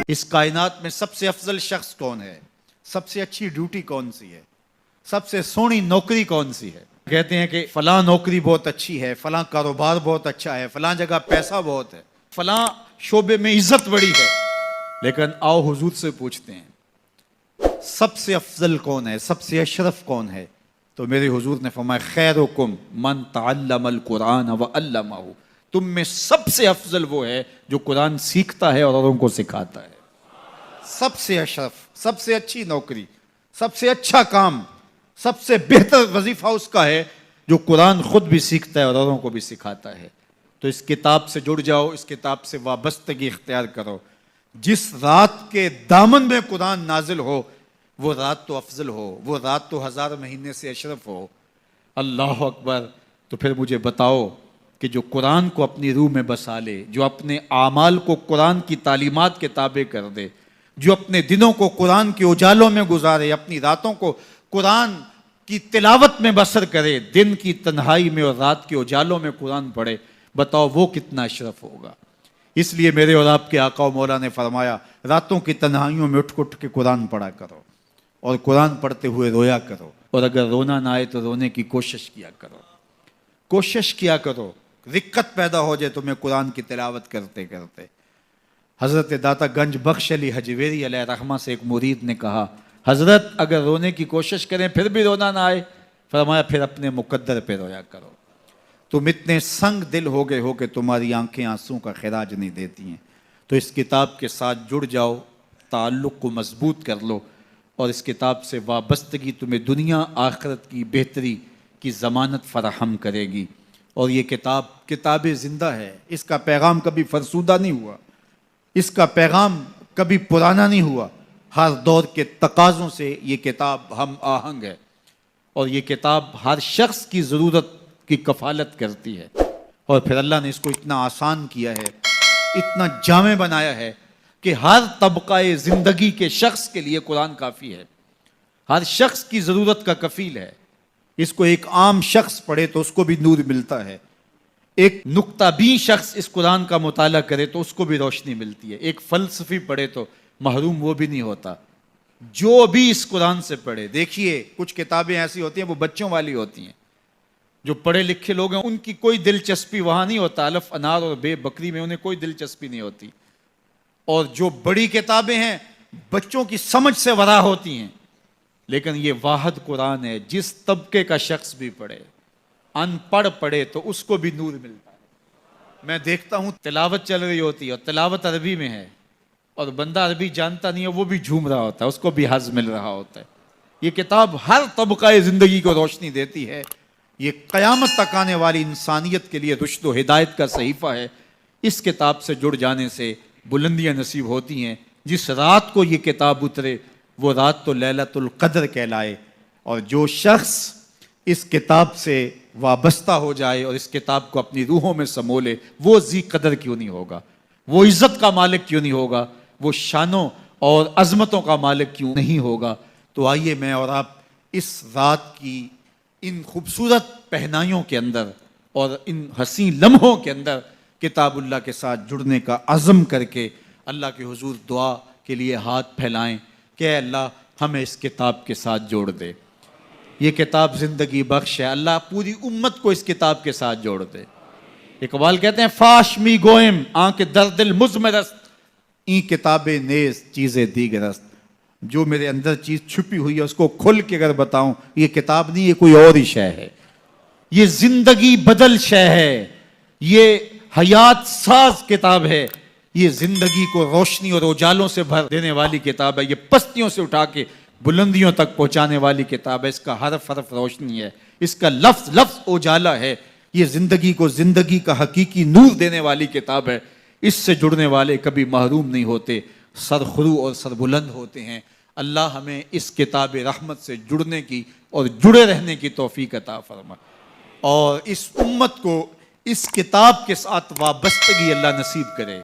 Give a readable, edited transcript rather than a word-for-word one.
اس کائنات میں سب سے افضل شخص کون ہے؟ سب سے اچھی ڈیوٹی کون سی ہے؟ سب سے سونی نوکری کون سی ہے؟ کہتے ہیں کہ فلاں نوکری بہت اچھی ہے، فلاں کاروبار بہت اچھا ہے، فلاں جگہ پیسہ بہت ہے، فلاں شعبے میں عزت بڑی ہے. لیکن آؤ حضور سے پوچھتے ہیں سب سے افضل کون ہے، سب سے اشرف کون ہے؟ تو میرے حضور نے فرمایا خیرکم من تعلم القرآن وعلمہ، تم میں سب سے افضل وہ ہے جو قرآن سیکھتا ہے اور اوروں کو سکھاتا ہے. سب سے اشرف، سب سے اچھی نوکری، سب سے اچھا کام، سب سے بہتر وظیفہ اس کا ہے جو قرآن خود بھی سیکھتا ہے اور اوروں کو بھی سکھاتا ہے. تو اس کتاب سے جڑ جاؤ، اس کتاب سے وابستگی اختیار کرو. جس رات کے دامن میں قرآن نازل ہو وہ رات تو افضل ہو، وہ رات تو 1000 مہینے سے اشرف ہو. اللہ اکبر. تو پھر مجھے بتاؤ کہ جو قرآن کو اپنی روح میں بسا لے، جو اپنے اعمال کو قرآن کی تعلیمات کے تابع کر دے، جو اپنے دنوں کو قرآن کے اجالوں میں گزارے، اپنی راتوں کو قرآن کی تلاوت میں بسر کرے، دن کی تنہائی میں اور رات کے اجالوں میں قرآن پڑھے، بتاؤ وہ کتنا اشرف ہوگا. اس لیے میرے اور آپ کے آقا و مولا نے فرمایا راتوں کی تنہائیوں میں اٹھ کے قرآن پڑھا کرو، اور قرآن پڑھتے ہوئے رویا کرو، اور اگر رونا نہ آئے تو رونے کی کوشش کیا کرو. کوشش کیا کرو، رقت پیدا ہو جائے تمہیں قرآن کی تلاوت کرتے کرتے. حضرت داتا گنج بخش علی حجویری علیہ رحمہ سے ایک مرید نے کہا حضرت اگر رونے کی کوشش کریں پھر بھی رونا نہ آئے، فرمایا پھر اپنے مقدر پہ رویا کرو. تم اتنے سنگ دل ہو گئے ہو کہ تمہاری آنکھیں آنسوں کا خراج نہیں دیتی ہیں. تو اس کتاب کے ساتھ جڑ جاؤ، تعلق کو مضبوط کر لو، اور اس کتاب سے وابستگی تمہیں دنیا آخرت کی بہتری کی ضمانت فراہم کرے گی. اور یہ کتاب زندہ ہے، اس کا پیغام کبھی فرسودہ نہیں ہوا، اس کا پیغام کبھی پرانا نہیں ہوا. ہر دور کے تقاضوں سے یہ کتاب ہم آہنگ ہے، اور یہ کتاب ہر شخص کی ضرورت کی کفالت کرتی ہے. اور پھر اللہ نے اس کو اتنا آسان کیا ہے، اتنا جامع بنایا ہے کہ ہر طبقہ زندگی کے شخص کے لیے قرآن کافی ہے، ہر شخص کی ضرورت کا کفیل ہے. اس کو ایک عام شخص پڑھے تو اس کو بھی نور ملتا ہے، ایک نکتہ بین شخص اس قرآن کا مطالعہ کرے تو اس کو بھی روشنی ملتی ہے، ایک فلسفی پڑھے تو محروم وہ بھی نہیں ہوتا. جو بھی اس قرآن سے پڑھے، دیکھیے کچھ کتابیں ایسی ہوتی ہیں وہ بچوں والی ہوتی ہیں، جو پڑھے لکھے لوگ ہیں ان کی کوئی دلچسپی وہاں نہیں ہوتا، الف انار اور بے بکری میں انہیں کوئی دلچسپی نہیں ہوتی. اور جو بڑی کتابیں ہیں بچوں کی سمجھ سے ورا ہوتی ہیں. لیکن یہ واحد قرآن ہے، جس طبقے کا شخص بھی پڑھے، ان پڑھ پڑھے تو اس کو بھی نور ملتا ہے. میں دیکھتا ہوں تلاوت چل رہی ہوتی ہے اور تلاوت عربی میں ہے، اور بندہ عربی جانتا نہیں ہے وہ بھی جھوم رہا ہوتا ہے، اس کو بھی حظ مل رہا ہوتا ہے. یہ کتاب ہر طبقہ زندگی کو روشنی دیتی ہے. یہ قیامت تک آنے والی انسانیت کے لیے رشد و ہدایت کا صحیفہ ہے. اس کتاب سے جڑ جانے سے بلندیاں نصیب ہوتی ہیں. جس رات کو یہ کتاب اترے وہ رات تو لیلۃ القدر کہلائے. اور جو شخص اس کتاب سے وابستہ ہو جائے اور اس کتاب کو اپنی روحوں میں سمو لے، وہ ذی قدر کیوں نہیں ہوگا، وہ عزت کا مالک کیوں نہیں ہوگا، وہ شانوں اور عظمتوں کا مالک کیوں نہیں ہوگا. تو آئیے میں اور آپ اس رات کی ان خوبصورت پہنائیوں کے اندر اور ان حسین لمحوں کے اندر کتاب اللہ کے ساتھ جڑنے کا عزم کر کے اللہ کے حضور دعا کے لیے ہاتھ پھیلائیں کہ اے اللہ ہمیں اس کتاب کے ساتھ جوڑ دے. یہ کتاب زندگی بخش ہے، اللہ پوری امت کو اس کتاب کے ساتھ جوڑ دے. اقبال کہتے ہیں فاش می گوئم آنکھ در دل مزمرست، این کتابیں نیز چیزیں دیگرست. جو میرے اندر چیز چھپی ہوئی ہے اس کو کھل کے اگر بتاؤں، یہ کتاب نہیں، یہ کوئی اور ہی شے ہے. یہ زندگی بدل شے ہے، یہ حیات ساز کتاب ہے، یہ زندگی کو روشنی اور اجالوں سے بھر دینے والی کتاب ہے، یہ پستیوں سے اٹھا کے بلندیوں تک پہنچانے والی کتاب ہے. اس کا حرف حرف روشنی ہے، اس کا لفظ لفظ اجالا ہے. یہ زندگی کو زندگی کا حقیقی نور دینے والی کتاب ہے. اس سے جڑنے والے کبھی محروم نہیں ہوتے، سرخرو اور سربلند ہوتے ہیں. اللہ ہمیں اس کتاب رحمت سے جڑنے کی اور جڑے رہنے کی توفیق عطا فرما، اور اس امت کو اس کتاب کے ساتھ وابستگی اللہ نصیب کرے.